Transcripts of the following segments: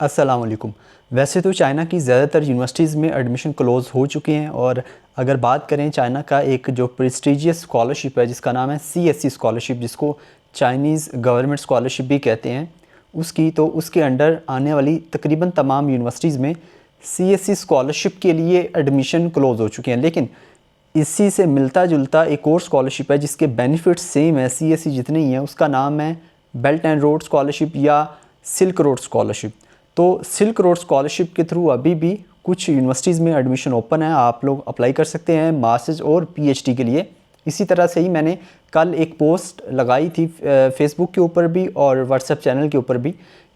अस्सलाम वालेकुम। वैसे तो चाइना की ज़्यादातर यूनिवर्सिटीज़ में एडमिशन क्लोज़ हो चुके हैं और अगर बात करें चाइना का एक जो प्रेस्टीजियस स्कॉलरशिप है जिसका नाम है CSC स्कॉलरशिप, जिसको चाइनीज़ गवर्नमेंट स्कॉलरशिप भी कहते हैं, उसके अंडर आने वाली तकरीबन तमाम यूनिवर्सिटीज़ में CSC स्कॉलरशिप के लिए एडमिशन क्लोज़ हो चुके हैं। लेकिन इसी से मिलता जुलता एक और स्कॉलरशिप है जिसके बेनिफिट्स सेम है CSC जितने ही हैं, उसका नाम है बेल्ट एंड रोड स्कॉलरशिप या सिल्क रोड स्कॉलरशिप। तो सिल्क रोड स्कॉलरशिप के थ्रू अभी भी कुछ यूनिवर्सिटीज़ में एडमिशन ओपन है, आप लोग अप्लाई कर सकते हैं मास्टर्स और PhD के लिए। इसी तरह से ही मैंने कल एक पोस्ट लगाई थी फेसबुक के ऊपर भी और व्हाट्सएप चैनल के ऊपर भी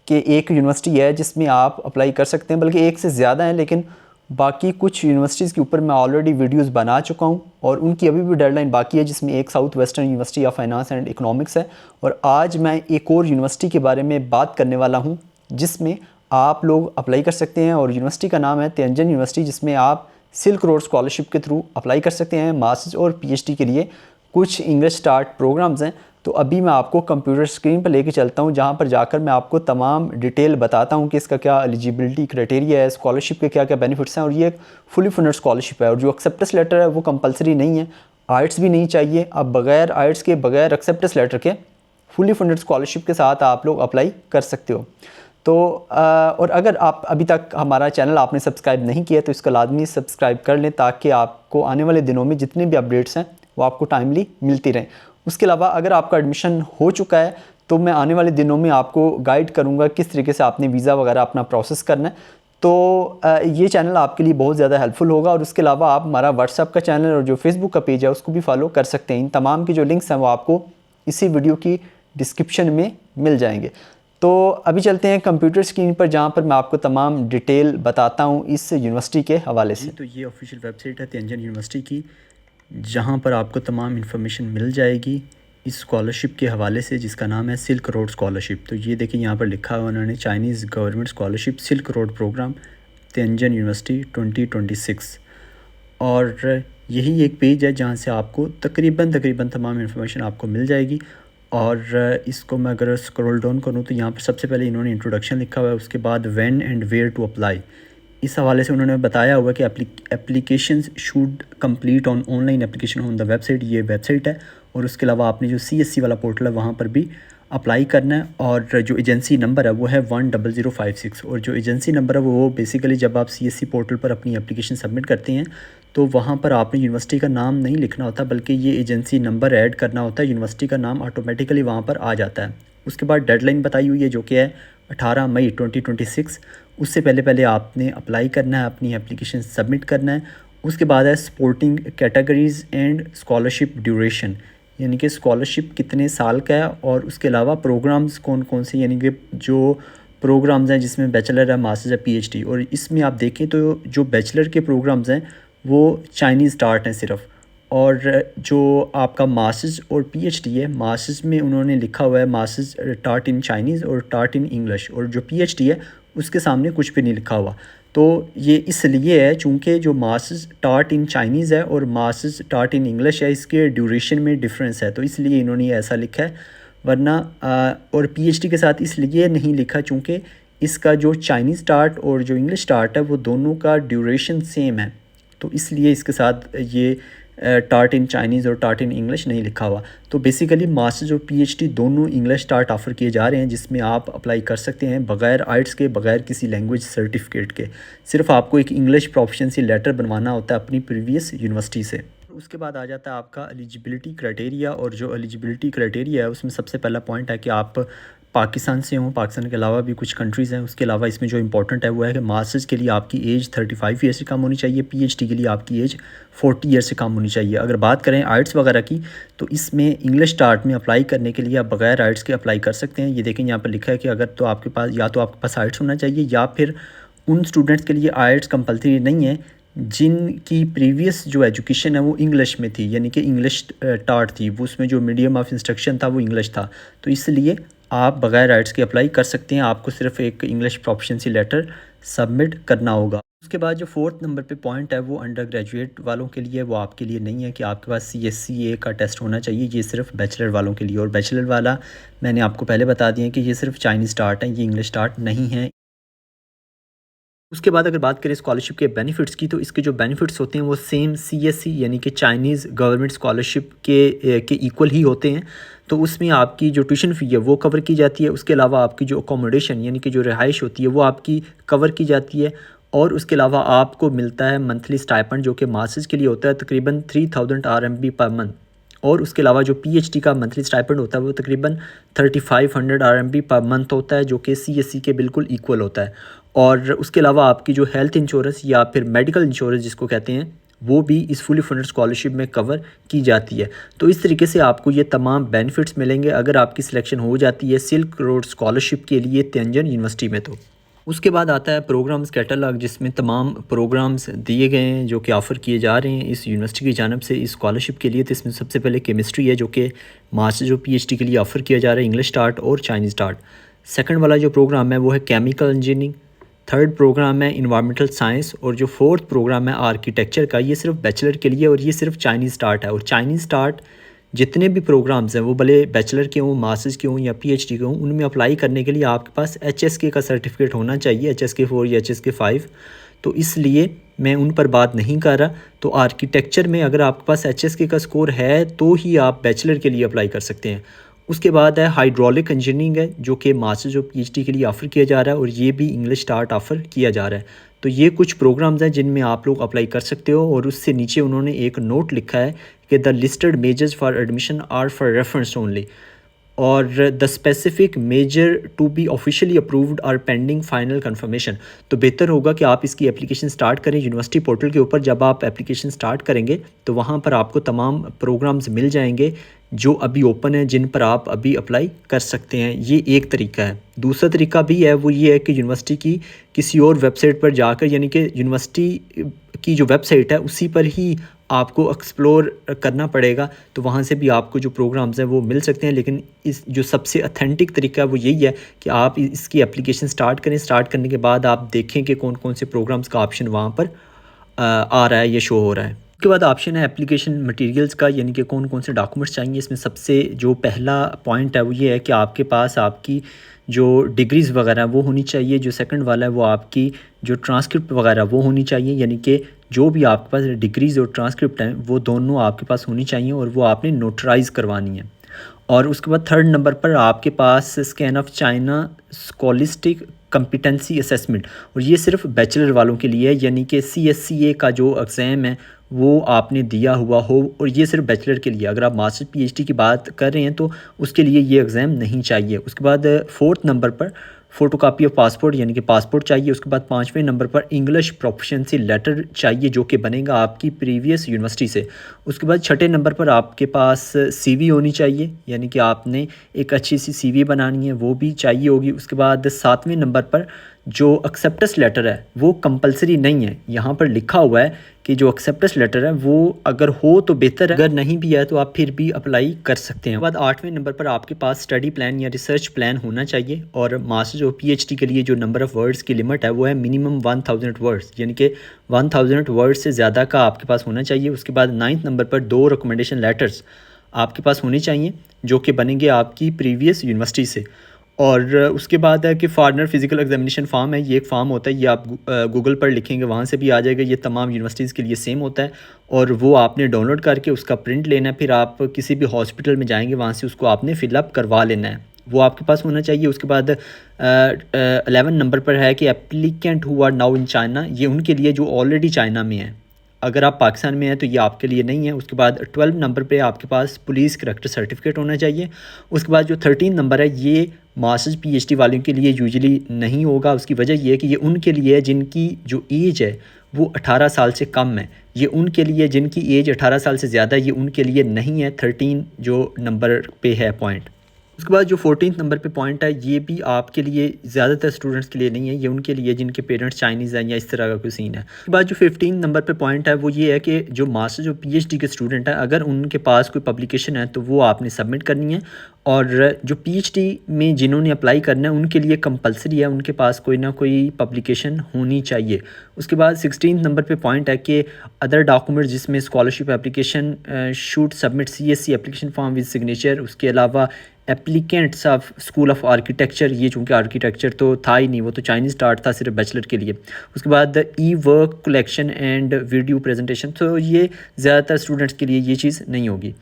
कि एक यूनिवर्सिटी है जिसमें आप अप्लाई कर सकते हैं, बल्कि एक से ज़्यादा है, लेकिन बाकी कुछ यूनिवर्सिटीज़ के ऊपर मैं ऑलरेडी वीडियोज़ बना चुका हूँ और उनकी अभी भी डेडलाइन बाकी है, जिसमें एक south western university of finance and economics है। और आज मैं एक और यूनिवर्सिटी के बारे में बात करने वाला हूँ जिसमें आप लोग अप्लाई कर सकते हैं, और यूनिवर्सिटी का नाम है तियानजन यूनिवर्सिटी, जिसमें आप सिल्क रोड स्कॉलरशिप के थ्रू अप्लाई कर सकते हैं मास्टर्स और PhD के लिए। कुछ इंग्लिश स्टार्ट प्रोग्राम्स हैं, तो अभी मैं आपको कंप्यूटर स्क्रीन पर लेके चलता हूं, जहां पर जाकर मैं आपको तमाम डिटेल बताता हूं कि इसका क्या एलिजिबिलिटी क्राइटेरिया है, स्कॉलरशिप के क्या क्या बेनिफिट्स हैं। और ये एक फुली फंडेड स्कॉलरशिप है और जो एक्सेप्टेंस लेटर है वो कंपलसरी नहीं है, आइट्स भी नहीं चाहिए। अब बगैर आइट्स के, बगैर एक्सेप्टेंस लेटर के फुली फंडेड स्कॉलरशिप के साथ आप लोग अप्लाई कर सकते हो। तो और अगर आप अभी तक हमारा चैनल आपने सब्सक्राइब नहीं किया तो इसका लाजमी सब्सक्राइब कर लें, ताकि आपको आने वाले दिनों में जितने भी अपडेट्स हैं वो आपको टाइमली मिलती रहें। उसके अलावा अगर आपका एडमिशन हो चुका है तो मैं आने वाले दिनों में आपको गाइड करूँगा किस तरीके से आपने वीज़ा वगैरह अपना प्रोसेस करना है। तो ये चैनल आपके लिए बहुत ज़्यादा हेल्पफुल होगा। और उसके अलावा आप हमारा व्हाट्सएप का चैनल और जो फेसबुक का पेज है उसको भी फॉलो कर सकते हैं। इन तमाम की जो लिंक्स हैं वो आपको इसी वीडियो की डिस्क्रिप्शन में मिल जाएंगे। तो अभी चलते हैं कंप्यूटर स्क्रीन पर, जहाँ पर मैं आपको तमाम डिटेल बताता हूँ इस यूनिवर्सिटी के हवाले से। तो ये ऑफिशियल वेबसाइट है तियानजन यूनिवर्सिटी की, जहाँ पर आपको तमाम इन्फॉर्मेशन मिल जाएगी इस स्कॉलरशिप के हवाले से, जिसका नाम है सिल्क रोड स्कॉलरशिप। तो ये देखिए यहाँ पर लिखा हुआ उन्होंने, Chinese government scholarship silk road program Tianjin university 2026। और यही एक पेज है जहाँ से आपको तकरीबन तमाम इन्फॉर्मेशन आपको मिल जाएगी। और इसको मैं अगर स्क्रॉल डाउन करूँ तो यहाँ पर सबसे पहले इन्होंने इंट्रोडक्शन लिखा हुआ है, उसके बाद when and where to apply. इस हवाले से उन्होंने बताया हुआ कि applications should complete on online application on the website, ये वेबसाइट है। और उसके अलावा आपने जो CSC वाला पोर्टल है वहाँ पर भी अप्लाई करना है। और जो एजेंसी नंबर है वो है 10056। और जो एजेंसी नंबर है वो बेसिकली जब आप CSC पोर्टल पर अपनी एप्लीकेशन सबमिट करते हैं तो वहाँ पर आपने यूनिवर्सिटी का नाम नहीं लिखना होता, बल्कि ये एजेंसी नंबर ऐड करना होता है, यूनिवर्सिटी का नाम ऑटोमेटिकली वहाँ पर आ जाता है। उसके बाद डेडलाइन बताई हुई है जो कि है 18 मई 2026। उससे पहले आपने अप्लाई करना है, अपनी एप्लीकेशन सबमिट करना है। उसके बाद है supporting categories and scholarship duration, यानी कि स्कॉलरशिप कितने साल का है। और उसके अलावा प्रोग्राम्स कौन कौन से, यानी कि जो प्रोग्राम्स हैं जिसमें बैचलर है, मास्टर्स है, PhD। और इसमें आप देखें तो जो बैचलर के प्रोग्राम्स हैं वो चाइनीज़ स्टार्ट हैं सिर्फ। और जो आपका मास्टर्स और PhD है, मास्टर्स में उन्होंने लिखा हुआ है मास्टर्स टार्ट इन चाइनीज़ और टार्ट इन इंग्लिश, और जो PhD है उसके सामने कुछ भी नहीं लिखा हुआ। तो ये इसलिए है चूँकि जो मास्टर्स टार्ट इन चाइनीज़ है और मास्टर्स टार्ट इन इंग्लिश है, इसके ड्यूरेशन में डिफरेंस है, तो इसलिए इन्होंने ऐसा लिखा है। वरना और PhD के साथ इसलिए नहीं लिखा चूँकि इसका जो चाइनीज़ टार्ट और जो इंग्लिश टार्ट है वो दोनों का ड्यूरेशन सेम है, तो इसलिए इसके साथ ये टार्ट इन चाइनीज़ और टार्ट इन इंग्लिश नहीं लिखा हुआ। तो बेसिकली मास्टर्स और PhD दोनों इंग्लिश टार्ट ऑफ़र किए जा रहे हैं, जिसमें आप अप्लाई कर सकते हैं बग़ैर आइट्स के, बग़ैर किसी लैंग्वेज सर्टिफिकेट के। सिर्फ आपको एक इंग्लिश प्रोफिशिएंसी लेटर बनवाना होता है अपनी प्रीवियस यूनिवर्सिटी से। उसके बाद आ जाता है आपका एलिजिबिलिटी क्राइटेरिया। और जो एलिजिबिलिटी क्राइटेरिया है उसमें सबसे पहला पॉइंट है कि आप पाकिस्तान से हों। पाकिस्तान के अलावा भी कुछ कंट्रीज़ हैं। उसके अलावा इसमें जो इंपॉर्टेंट है वो है कि मास्टर्स के लिए आपकी एज 35 ईयर से कम होनी चाहिए, PhD के लिए आपकी एज 40 ईयर से कम होनी चाहिए। अगर बात करें आइट्स वगैरह की तो इसमें इंग्लिश स्टार्ट में अप्लाई करने के लिए आप बगैर आइट्स के अप्लाई कर सकते हैं। ये देखें यहाँ पर लिखा है कि अगर तो आपके पास या तो आपके पास आइट्स होना चाहिए, या फिर उन स्टूडेंट्स के लिए आइट्स कंपलसरी नहीं है जिनकी प्रीवियस जो एजुकेशन है वो इंग्लिश में थी, यानी कि इंग्लिश टार्ट थी, वो उसमें जो मीडियम ऑफ इंस्ट्रक्शन था वो इंग्लिश था। तो इसलिए आप बगैर आइट्स के अप्लाई कर सकते हैं। आपको सिर्फ एक इंग्लिश प्रोफिशिएंसी लेटर सबमिट करना होगा। उसके बाद जो 4th नंबर पे पॉइंट है वो अंडर ग्रेजुएट वालों के लिए, वो आपके लिए नहीं है कि आपके पास CSCA का टेस्ट होना चाहिए। ये सिर्फ बैचलर वालों के लिए, और बैचलर वाला मैंने आपको पहले बता दिया कि ये सिर्फ चाइनीज़ स्टार्ट है, ये इंग्लिश स्टार्ट नहीं है। उसके बाद अगर बात करें स्कॉलरशिप के बेनिफिट्स की, तो इसके जो बेनिफिट्स होते हैं वो सेम सीएससी यानी कि चाइनीज़ गवर्नमेंट स्कॉलरशिप के इक्वल ही होते हैं। तो उसमें आपकी जो ट्यूशन फ़ी है वो कवर की जाती है, उसके अलावा आपकी जो अकोमोडेशन यानी कि जो रिहाइश होती है वो आपकी कवर की जाती है, और उसके अलावा आपको मिलता है मंथली स्टाइपेंड जो कि मास्टर्स के लिए होता है तकरीबन 3000 RMB पर मंथ, और उसके अलावा जो पीएचडी का मंथली स्टाइपेंड होता है वो तकरीबन 3500 RMB पर मंथ होता है, जो कि सीएससी के बिल्कुल इक्वल होता है। और उसके अलावा आपकी जो हेल्थ इंश्योरेंस या फिर मेडिकल इंश्योरेंस जिसको कहते हैं, वो भी इस फुली फंडेड स्कॉलरशिप में कवर की जाती है। तो इस तरीके से आपको ये तमाम बेनिफिट्स मिलेंगे अगर आपकी सिलेक्शन हो जाती है सिल्क रोड स्कॉलरशिप के लिए तियानजन यूनिवर्सिटी में। तो उसके बाद आता है प्रोग्राम्स कैटलॉग, जिसमें तमाम प्रोग्राम्स दिए गए हैं जो कि ऑफ़र किए जा रहे हैं इस यूनिवर्सिटी की जानब से इस स्कॉलरशिप के लिए। तो इसमें सबसे पहले केमिस्ट्री है जो कि मास्टर जो पीएचडी के लिए ऑफ़र किया जा रहा है, इंग्लिश स्टार्ट और चाइनीज़ स्टार्ट। सेकंड वाला जो प्रोग्राम है वो है केमिकल इंजीनियरिंग। थर्ड प्रोग्राम है इन्वायरमेंटल साइंस, और जो फोर्थ प्रोग्राम है आर्किटेक्चर का, ये सिर्फ बैचलर के लिए और ये सिर्फ चाइनीज़ स्टार्ट है। और चाइनीज़ स्टार्ट जितने भी प्रोग्राम्स हैं वो भले बैचलर के हों, मास्टर्स के हों या पीएचडी के हों, उनमें अप्लाई करने के लिए आपके पास HSK का सर्टिफिकेट होना चाहिए, HSK 4 या HSK 5। तो इसलिए मैं उन पर बात नहीं कर रहा। तो आर्किटेक्चर में अगर आपके पास HSK का स्कोर है तो ही आप बैचलर के लिए अप्लाई कर सकते हैं। उसके बाद है हाइड्रोलिक इंजीनियरिंग है जो कि मास्टर जो पीएचडी के लिए ऑफ़र किया जा रहा है, और ये भी इंग्लिश स्टार्ट ऑफ़र किया जा रहा है। तो ये कुछ प्रोग्राम्स हैं जिनमें आप लोग अप्लाई कर सकते हो। और उससे नीचे उन्होंने एक नोट लिखा है कि the listed majors for admission are for reference only, और the specific major to be officially approved are pending final confirmation. तो बेहतर होगा कि आप इसकी एप्लीकेशन स्टार्ट करें यूनिवर्सिटी पोर्टल के ऊपर। जब आप एप्लीकेशन स्टार्ट करेंगे तो वहाँ पर आपको तमाम प्रोग्राम्स मिल जाएंगे जो अभी ओपन है, जिन पर आप अभी अप्लाई कर सकते हैं। ये एक तरीका है। दूसरा तरीका भी है, वो ये है कि यूनिवर्सिटी की किसी और वेबसाइट पर जाकर, यानी कि यूनिवर्सिटी की जो वेबसाइट है उसी पर ही आपको एक्सप्लोर करना पड़ेगा, तो वहाँ से भी आपको जो प्रोग्राम्स हैं वो मिल सकते हैं। लेकिन इस जो सबसे ऑथेंटिक तरीका है वो यही है कि आप इसकी एप्लीकेशन स्टार्ट करें। स्टार्ट करने के बाद आप देखें कि कौन कौन से प्रोग्राम्स का ऑप्शन वहाँ पर आ रहा है, ये शो हो रहा है। उसके बाद ऑप्शन है एप्लीकेशन मटेरियल्स का, यानी कि कौन कौन से डॉक्यूमेंट्स चाहिए। इसमें सबसे जो पहला पॉइंट है वो ये है कि आपके पास आपकी जो डिग्रीज़ वगैरह वो होनी चाहिए। जो सेकंड वाला है वो आपकी जो ट्रांसक्रिप्ट वगैरह वो होनी चाहिए, यानी कि जो भी आपके पास डिग्रीज़ और ट्रांसक्रिप्ट हैं वो दोनों आपके पास होनी चाहिए, और वो आपने नोटराइज़ करवानी है। और उसके बाद थर्ड नंबर पर आपके पास scan of China scholastic competency assessment, और ये सिर्फ बैचलर वालों के लिए है, यानी कि CSCA का जो एग्ज़ाम है वो आपने दिया हुआ हो, और ये सिर्फ बैचलर के लिए। अगर आप मास्टर PhD की बात कर रहे हैं तो उसके लिए ये एग्ज़ाम नहीं चाहिए। उसके बाद फोर्थ नंबर पर फ़ोटोकॉपी ऑफ पासपोर्ट, यानी कि पासपोर्ट चाहिए। उसके बाद पाँचवें नंबर पर इंग्लिश प्रोफिशिएंसी लेटर चाहिए जो कि बनेगा आपकी प्रीवियस यूनिवर्सिटी से। उसके बाद छठे नंबर पर आपके पास CV होनी चाहिए, यानी कि आपने एक अच्छी सी CV बनानी है, वो भी चाहिए होगी। उसके बाद सातवें नंबर पर जो एक्सेप्टेंस लेटर है वो कंपलसरी नहीं है। यहाँ पर लिखा हुआ है कि जो एक्सेप्टेंस लेटर है वो अगर हो तो बेहतर है, अगर नहीं भी है तो आप फिर भी अप्लाई कर सकते हैं। उसके बाद आठवें नंबर पर आपके पास स्टडी प्लान या रिसर्च प्लान होना चाहिए। और मास्टर जो PhD के लिए जो नंबर ऑफ़ वर्ड्स की लिमिट है वो है मिनिमम 1000 वर्ड्स, यानी कि 1000 वर्ड्स से ज़्यादा का आपके पास होना चाहिए। उसके बाद नाइन्थ नंबर पर 2 रिकमेंडेशन लेटर्स आपके पास होने चाहिए जो कि बनेंगे आपकी प्रीवियस यूनिवर्सिटी से। और उसके बाद है कि फॉरनर फिज़िकल एग्जामिनेशन फॉर्म है, ये एक फ़ॉर्म होता है, ये आप गूगल पर लिखेंगे वहाँ से भी आ जाएगा। ये तमाम यूनिवर्सिटीज़ के लिए सेम होता है, और वो आपने डाउनलोड करके उसका प्रिंट लेना है। फिर आप किसी भी हॉस्पिटल में जाएंगे वहाँ से उसको आपने फ़िलअप करवा लेना है, वो आपके पास होना चाहिए। उसके बाद 11 नंबर पर है कि applicant who are now in China, ये उनके लिए जो ऑलरेडी चाइना में है। अगर आप पाकिस्तान में हैं तो ये आपके लिए नहीं है। उसके बाद 12 नंबर पे आपके पास पुलिस करैक्टर सर्टिफिकेट होना चाहिए। उसके बाद जो 13 नंबर है ये मास्टर्स PhD वालों के लिए यूजुअली नहीं होगा। उसकी वजह ये है कि ये उनके लिए है जिनकी जो एज है वो 18 साल से कम है। ये उनके लिए जिनकी एज 18 साल से ज़्यादा है, ये उनके लिए नहीं है। 13 जो नंबर पे है पॉइंट। उसके बाद जो 14 नंबर पे पॉइंट है ये भी आपके लिए, ज़्यादातर स्टूडेंट्स के लिए नहीं है, ये उनके लिए जिनके पेरेंट्स चाइनीज़ हैं या इस तरह का कोई सीन है। उसके बाद जो 15 नंबर पे पॉइंट है वो ये है कि जो मास्टर जो PhD के स्टूडेंट है, अगर उनके पास कोई पब्लिकेशन है तो वो आपने सबमिट करनी है। और जो PhD में जिन्होंने अप्लाई करना है उनके लिए कंपलसरी है, उनके पास कोई ना कोई पब्लिकेशन होनी चाहिए। उसके बाद 16 नंबर पे पॉइंट है कि अदर डॉक्यूमेंट जिसमें scholarship application should submit CSC application form with signature. उसके अलावा applicants of school of architecture, ये चूँकि आर्किटेक्चर तो था ही नहीं, वो तो चाइनीज़ स्टार्ट था सिर्फ बैचलर के लिए। उसके बाद e work collection and video presentation, तो ये ज़्यादातर स्टूडेंट्स के लिए ये चीज़ नहीं होगी।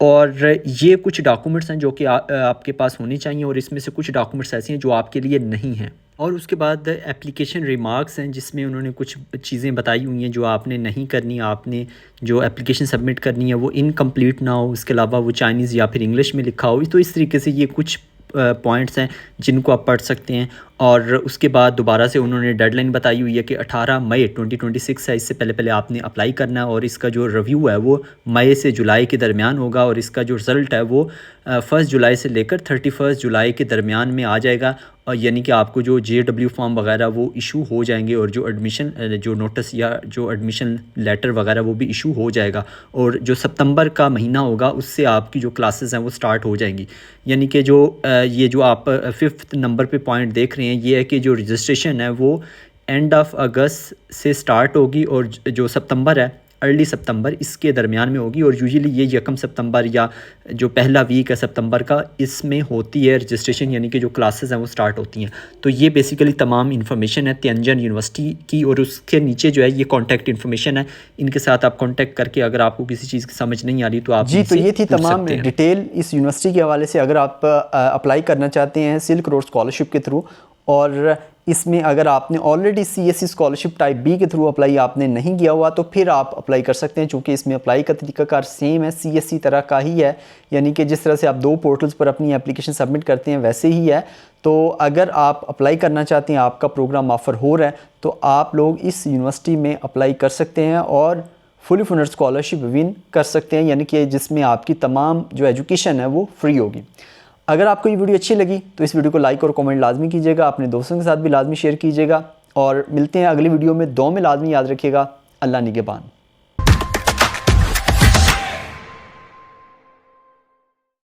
और ये कुछ डॉक्यूमेंट्स हैं जो कि आपके पास होने चाहिए, और इसमें से कुछ डॉक्यूमेंट्स ऐसे हैं जो आपके लिए नहीं हैं। और उसके बाद एप्लीकेशन रिमार्क्स हैं, जिसमें उन्होंने कुछ चीज़ें बताई हुई हैं जो आपने नहीं करनी, आपने जो एप्लीकेशन सबमिट करनी है वो इनकम्प्लीट ना हो, उसके अलावा वो चाइनीज़ या फिर इंग्लिश में लिखा हो। तो इस तरीके से ये कुछ पॉइंट्स हैं जिनको आप पढ़ सकते हैं। और उसके बाद दोबारा से उन्होंने डेडलाइन बताई हुई है कि 18 मई 2026 है, इससे पहले पहले आपने अप्लाई करना है, और इसका जो रिव्यू है वो मई से जुलाई के दरमियान होगा, और इसका जो रिज़ल्ट है वो 1 जुलाई से लेकर 31 जुलाई के दरमियान में आ जाएगा। और यानी कि आपको जो JW फॉर्म वगैरह वो इशू हो जाएंगे, और जो एडमिशन जो नोटिस या जो एडमिशन लेटर वगैरह वो भी इशू हो जाएगा। और जो सितंबर का महीना होगा उससे आपकी जो क्लासेस हैं वो स्टार्ट हो जाएंगी। यानी कि जो ये जो आप 5th नंबर पे पॉइंट देख रहे हैं, ये है कि जो रजिस्ट्रेशन है वो एंड ऑफ अगस्त से स्टार्ट होगी, और जो सितंबर है अर्ली सितंबर इसके दरमियान में होगी। और यूजुअली ये 1 सितंबर या जो पहला वीक है सितंबर का, इसमें होती है रजिस्ट्रेशन, यानी कि जो क्लासेस हैं वो स्टार्ट होती हैं। तो ये बेसिकली तमाम इन्फॉर्मेशन है तियानजन यूनिवर्सिटी की, और उसके नीचे जो है ये कॉन्टैक्ट इन्फॉर्मेशन है। इनके साथ आप कॉन्टैक्ट करके अगर आपको किसी चीज़ की समझ नहीं आ रही तो आप जी, तो ये थी तमाम डिटेल इस यूनिवर्सिटी के हवाले से। अगर आप अप्लाई करना चाहते हैं सिल्क रोड स्कॉलरशिप के थ्रू, और इसमें अगर आपने already CSE scholarship type B के थ्रू अप्लाई आपने नहीं किया हुआ तो फिर आप अप्लाई कर सकते हैं, चूँकि इसमें अप्लाई का तरीकाकार सेम है, CSE तरह का ही है। यानी कि जिस तरह से आप 2 पोर्टल्स पर अपनी एप्लीकेशन सबमिट करते हैं वैसे ही है। तो अगर आप अप्लाई करना चाहते हैं, आपका प्रोग्राम ऑफ़र हो रहा है, तो आप लोग इस यूनिवर्सिटी में अप्लाई कर सकते हैं और फुली फंडेड स्कॉलरशिप विन कर सकते हैं, यानी कि जिसमें आपकी तमाम जो एजुकेशन है वो फ्री होगी। अगर आपको ये वीडियो अच्छी लगी तो इस वीडियो को लाइक और कमेंट लाजमी कीजिएगा, अपने दोस्तों के साथ भी लाजमी शेयर कीजिएगा, और मिलते हैं अगली वीडियो में। दुआ में लाजमी याद रखिएगा। अल्लाह निगहबान।